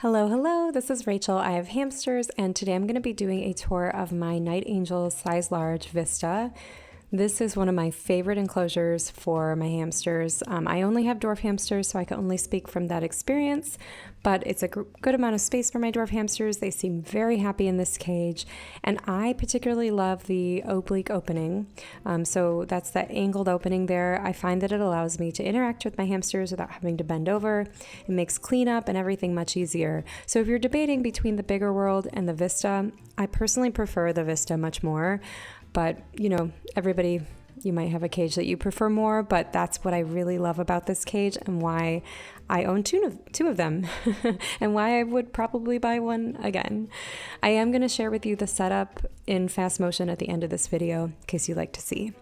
Hello, hello, this is Rachel. I have hamsters, and today I'm going to be doing a tour of my Niteangel Size L Vista. This is one of my favorite enclosures for my hamsters. I only have dwarf hamsters, so I can only speak from that experience, but it's a good amount of space for my dwarf hamsters. They seem very happy in this cage, and I particularly love the oblique opening. So that's that angled opening there. I find that it allows me to interact with my hamsters without having to bend over. It makes cleanup and everything much easier. So if you're debating between the bigger world and the Vista, I personally prefer the Vista much more. But, everybody, you might have a cage that you prefer more, but that's what I really love about this cage and why I own two of them and why I would probably buy one again. I am going to share with you the setup in fast motion at the end of this video in case you like to see.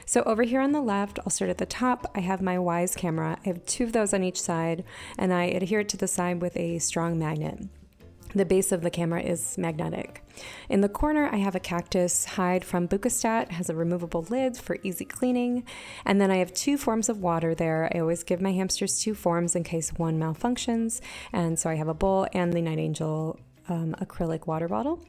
So over here on the left, I'll start at the top. I have my Wise camera. I have two of those on each side, and I adhere it to the side with a strong magnet. The base of the camera is magnetic. In the corner, I have a cactus hide from Bukastat. It has a removable lid for easy cleaning. And then I have two forms of water there. I always give my hamsters two forms in case one malfunctions. And so I have a bowl and the Niteangel acrylic water bottle.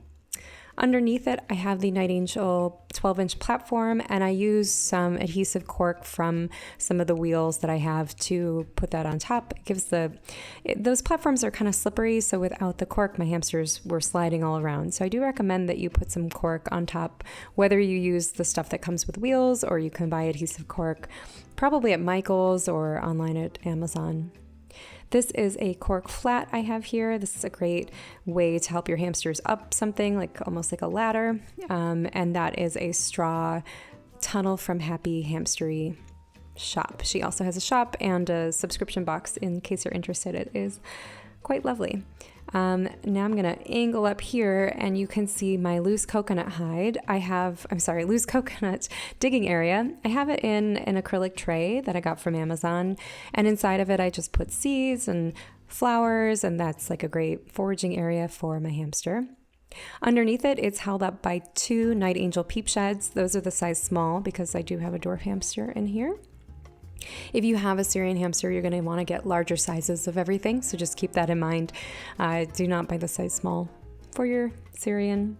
Underneath it, I have the Niteangel 12-inch platform, and I use some adhesive cork from some of the wheels that I have to put that on top. It gives those platforms are kind of slippery, so without the cork, my hamsters were sliding all around. So I do recommend that you put some cork on top, whether you use the stuff that comes with wheels or you can buy adhesive cork, probably at Michael's or online at Amazon. This is a cork flat I have here. This is a great way to help your hamsters up something, almost like a ladder. And that is a straw tunnel from Happy Hamstery shop. She also has a shop and a subscription box in case you're interested. It is quite lovely. Now I'm going to angle up here and you can see my loose coconut hide. Loose coconut digging area. I have it in an acrylic tray that I got from Amazon. And inside of it, I just put seeds and flowers, and that's like a great foraging area for my hamster. Underneath it, it's held up by two Niteangel peep sheds. Those are the size small because I do have a dwarf hamster in here. If you have a Syrian hamster, you're going to want to get larger sizes of everything, so just keep that in mind. Do not buy the size small for your Syrian.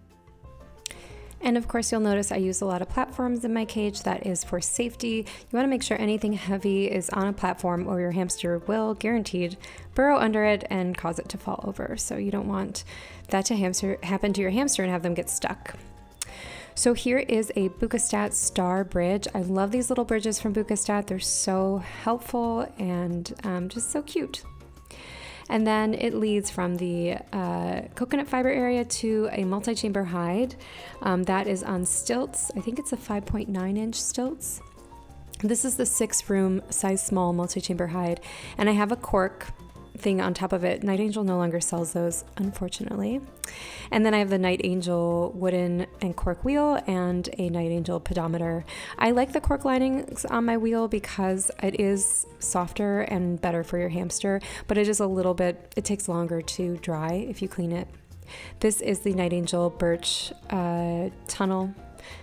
And of course, you'll notice I use a lot of platforms in my cage. That is for safety. You want to make sure anything heavy is on a platform or your hamster will, guaranteed, burrow under it and cause it to fall over. So you don't want that to happen to your hamster and have them get stuck. So here is a Bukastat star bridge. I love these little bridges from Bukastat. They're so helpful and just so cute. And then it leads from the coconut fiber area to a multi-chamber hide that is on stilts. I think it's a 5.9-inch stilts. This is the 6-room size small multi-chamber hide, and I have a cork thing on top of it. Niteangel no longer sells those, unfortunately. And then I have the Niteangel wooden and cork wheel and a Niteangel pedometer. I like the cork linings on my wheel because it is softer and better for your hamster, but it takes longer to dry if you clean it. This is the Niteangel birch tunnel.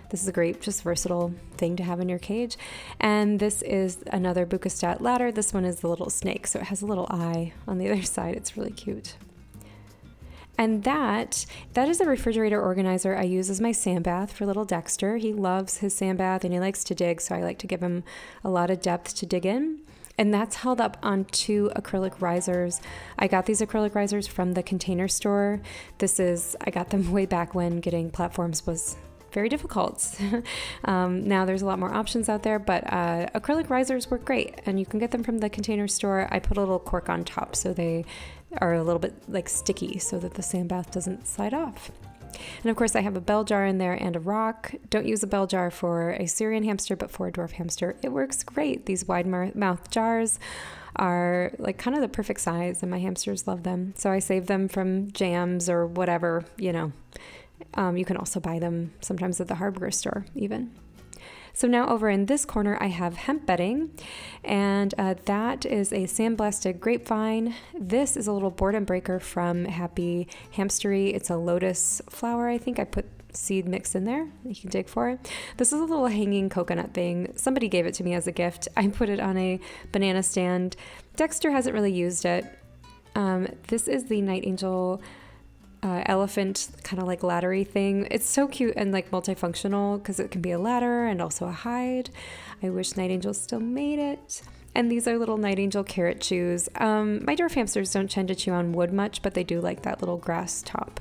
This is a great, just versatile thing to have in your cage. And this is another Bukastat ladder. This one is the little snake, so it has a little eye on the other side. It's really cute. And that is a refrigerator organizer I use as my sand bath for little Dexter. He loves his sand bath and he likes to dig, so I like to give him a lot of depth to dig in. And that's held up on two acrylic risers. I got these acrylic risers from the Container Store. I got them way back when getting platforms was very difficult. Now there's a lot more options out there, but acrylic risers work great, and you can get them from the Container Store. I put a little cork on top so they are a little bit sticky so that the sand bath doesn't slide off. And of course I have a bell jar in there and a rock. Don't use a bell jar for a Syrian hamster, but for a dwarf hamster it works great. These wide mouth jars are kind of the perfect size, and my hamsters love them. So I save them from jams or whatever, You can also buy them sometimes at the hardware store even. So now over in this corner, I have hemp bedding, and that is a sandblasted grapevine. This is a little board and breaker from Happy Hamstery. It's a lotus flower. I think I put seed mix in there. You can dig for it. This is a little hanging coconut thing. Somebody gave it to me as a gift. I put it on a banana stand. Dexter hasn't really used it. This is the Niteangel elephant kind of like laddery thing. It's so cute and like multifunctional because it can be a ladder and also a hide. I wish Niteangel still made it. And these are little Niteangel carrot chews. My dwarf hamsters don't tend to chew on wood much, but they do like that little grass top.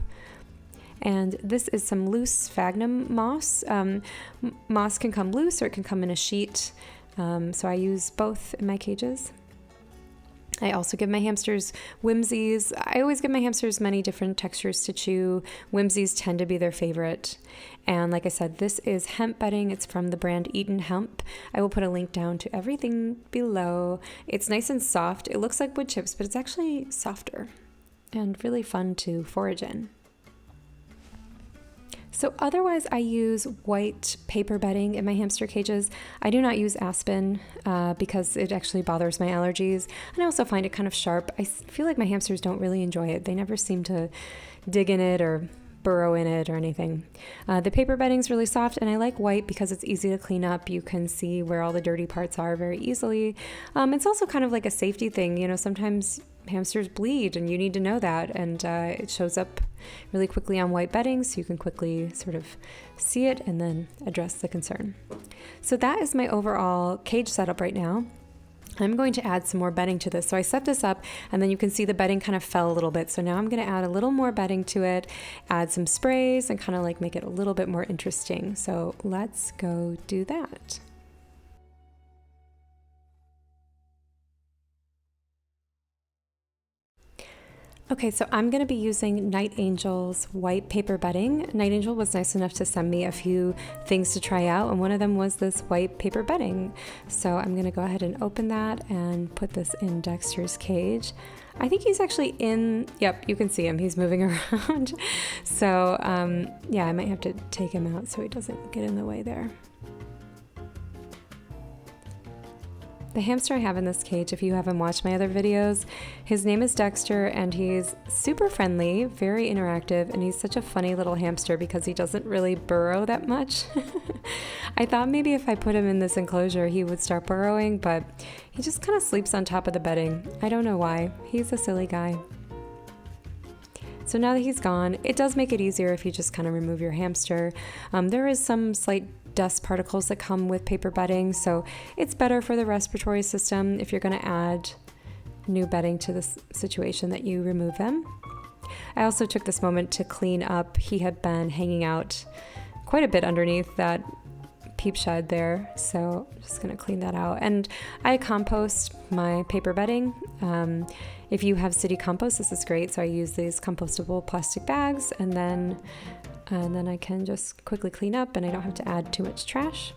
And this is some loose sphagnum moss. Moss can come loose or it can come in a sheet. So I use both in my cages. I also give my hamsters whimsies. I always give my hamsters many different textures to chew. Whimsies tend to be their favorite. And like I said, this is hemp bedding. It's from the brand Eaton Hemp. I will put a link down to everything below. It's nice and soft. It looks like wood chips, but it's actually softer and really fun to forage in. So otherwise I use white paper bedding in my hamster cages. I do not use aspen because it actually bothers my allergies. And I also find it kind of sharp. I feel like my hamsters don't really enjoy it. They never seem to dig in it or burrow in it or anything. The paper bedding is really soft, and I like white because it's easy to clean up. You can see where all the dirty parts are very easily. It's also kind of like a safety thing. You know, sometimes hamsters bleed and you need to know that, and it shows up really quickly on white bedding, so you can quickly sort of see it and then address the concern. So that is my overall cage setup right now. I'm going to add some more bedding to this. So I set this up and then you can see the bedding kind of fell a little bit. So now I'm going to add a little more bedding to it, add some sprays, and kind of like make it a little bit more interesting. So let's go do that. Okay, so I'm going to be using Niteangel's white paper bedding. Niteangel was nice enough to send me a few things to try out, and one of them was this white paper bedding. So I'm going to go ahead and open that and put this in Dexter's cage. I think he's actually in, yep, you can see him. He's moving around. So yeah, I might have to take him out so he doesn't get in the way there. The hamster I have in this cage, if you haven't watched my other videos, his name is Dexter, and he's super friendly, very interactive, and he's such a funny little hamster because he doesn't really burrow that much. I thought maybe if I put him in this enclosure he would start burrowing, but he just kind of sleeps on top of the bedding. I don't know why. He's a silly guy. So now that he's gone, it does make it easier if you just kind of remove your hamster. There is some slight dust particles that come with paper bedding, so it's better for the respiratory system if you're going to add new bedding to this situation that you remove them. I also took this moment to clean up. He had been hanging out quite a bit underneath that peep shed there, so I'm just going to clean that out. And I compost my paper bedding. If you have city compost, this is great. So I use these compostable plastic bags, and then I can just quickly clean up and I don't have to add too much trash.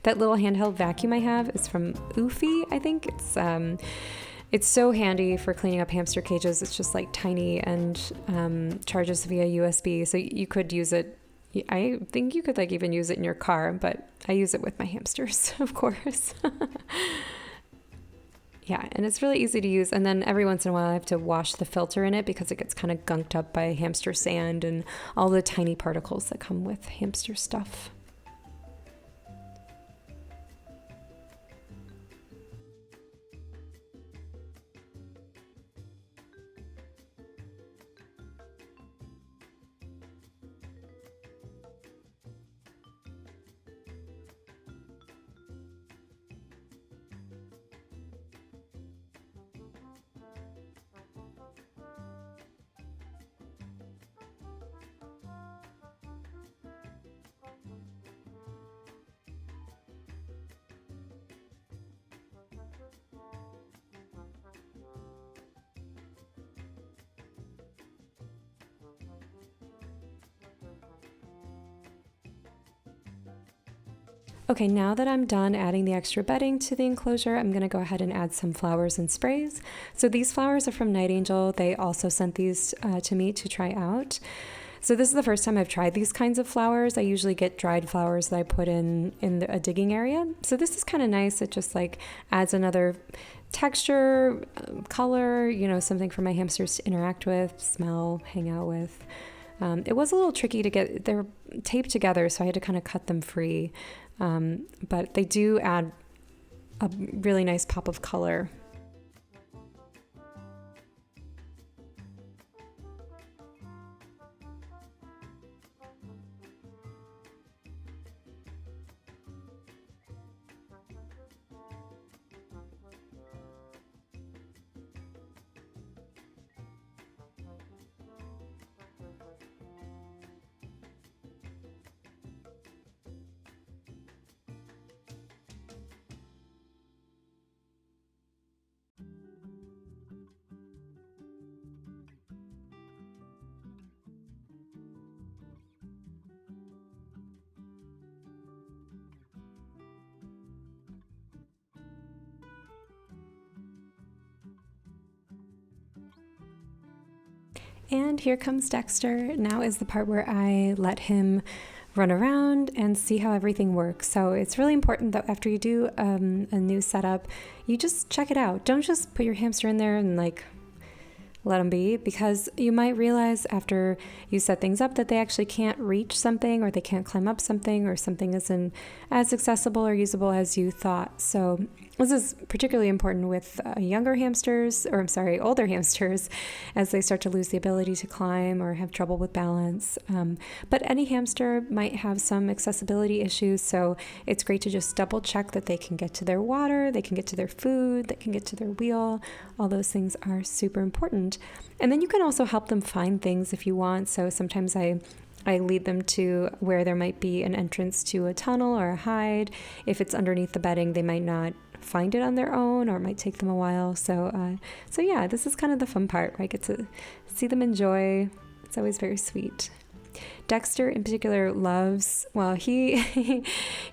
That little handheld vacuum I have is from Oofy, I think. It's so handy for cleaning up hamster cages. It's just like tiny and charges via USB. So you could use it. I think you could like even use it in your car, but I use it with my hamsters, of course. Yeah, and it's really easy to use. And then every once in a while I have to wash the filter in it because it gets kind of gunked up by hamster sand and all the tiny particles that come with hamster stuff. Okay, now that I'm done adding the extra bedding to the enclosure, I'm going to go ahead and add some flowers and sprays. So these flowers are from Niteangel. They also sent these to me to try out. So this is the first time I've tried these kinds of flowers. I usually get dried flowers that I put in a digging area. So this is kind of nice. It just like adds another texture, color, you know, something for my hamsters to interact with, smell, hang out with. It was a little tricky to get, they're taped together, so I had to kind of cut them free. But they do add a really nice pop of color. And here comes Dexter. Now is the part where I let him run around and see how everything works. So it's really important that after you do a new setup, you just check it out. Don't just put your hamster in there and like let them be, because you might realize after you set things up that they actually can't reach something, or they can't climb up something, or something isn't as accessible or usable as you thought. So this is particularly important with older hamsters, as they start to lose the ability to climb or have trouble with balance. But any hamster might have some accessibility issues, so it's great to just double check that they can get to their water, they can get to their food, they can get to their wheel. All those things are super important. And then you can also help them find things if you want. So sometimes I lead them to where there might be an entrance to a tunnel or a hide. If it's underneath the bedding, they might not find it on their own, or it might take them a while. So yeah, this is kind of the fun part where I get to see them enjoy. It's always very sweet. Dexter in particular loves, well, he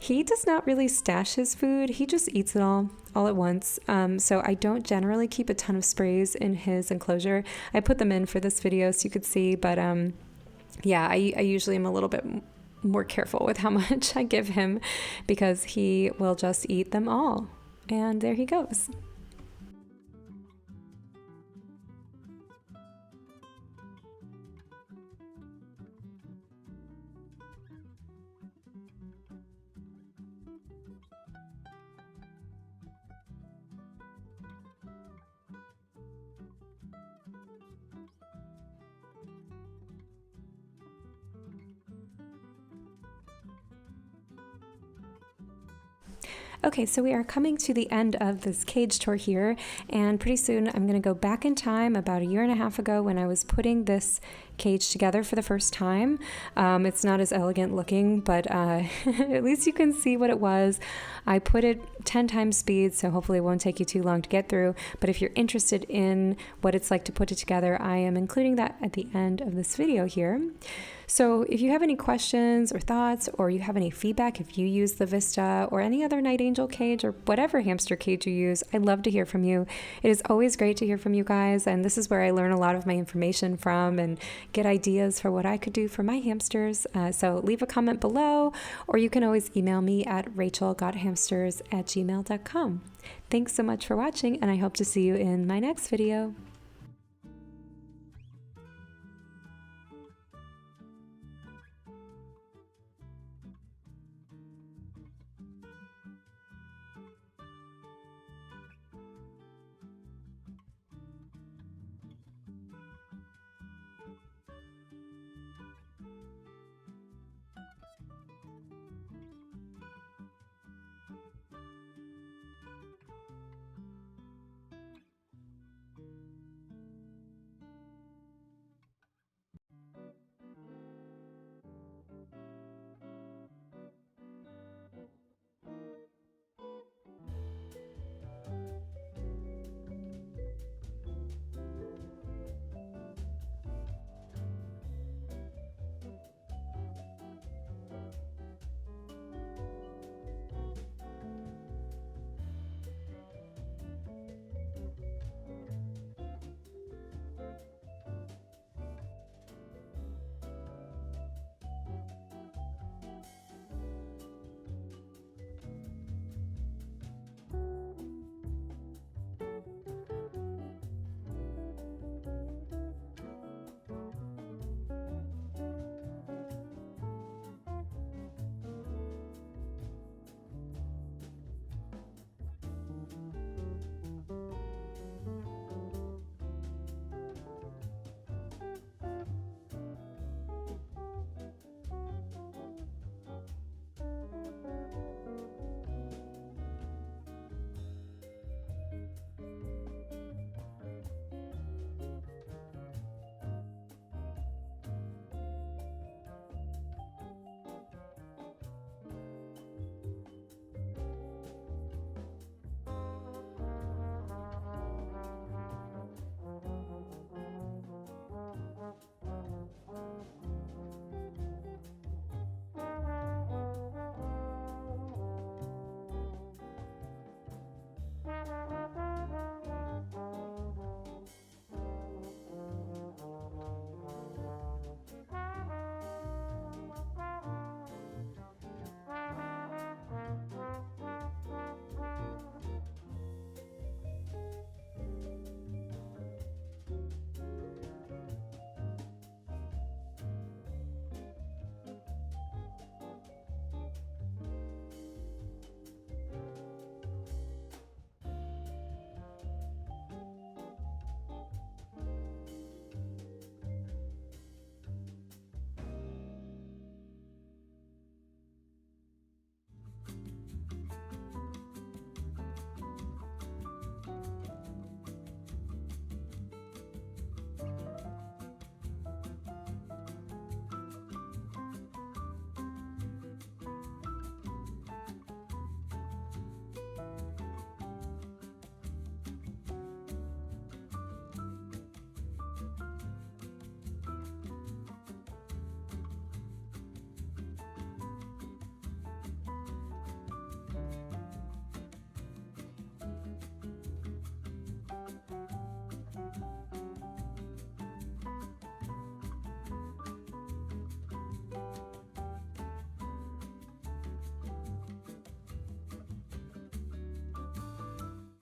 does not really stash his food. He just eats it all at once. So I don't generally keep a ton of sprays in his enclosure. I put them in for this video so you could see, but yeah, I usually am a little bit more careful with how much I give him, because he will just eat them all. And there he goes. Okay, so we are coming to the end of this cage tour here, and pretty soon I'm going to go back in time about 1.5 years ago when I was putting this cage together for the first time. It's not as elegant looking, but at least you can see what it was. I put it 10 times speed, so hopefully it won't take you too long to get through. But if you're interested in what it's like to put it together, I am including that at the end of this video here. So if you have any questions or thoughts, or you have any feedback, if you use the Vista or any other Niteangel cage or whatever hamster cage you use, I'd love to hear from you. It is always great to hear from you guys, and this is where I learn a lot of my information from and get ideas for what I could do for my hamsters. So leave a comment below, or you can always email me at rachelgothamsters@gmail.com. Thanks so much for watching, and I hope to see you in my next video.